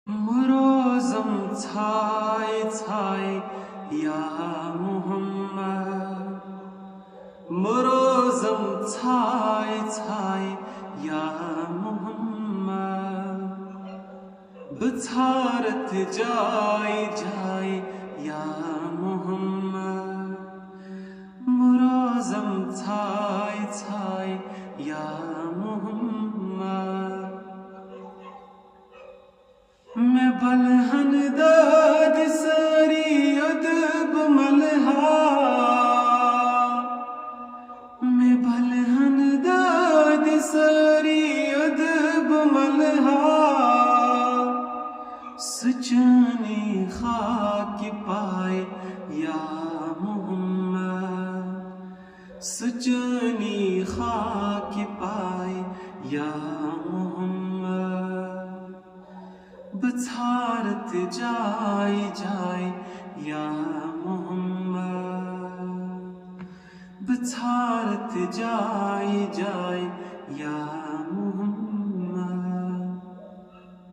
Morozum Zai Zai Ya Muhammad. Morozum Zai Zai Ya Muhammad. Bcharat Jai Jai Ya Muhammad. Morozum Zai Zai Ya Muhammad. मैं बलहन दाद सारी अदब मलहा मैं बलहन दाद सारी अदब मलहा सजाने खाक पाए या मोहम्मद सजाने खाक पाए या मोहम्मद बचारत जाए जाए या मोहम्मद बचारत जाए जाए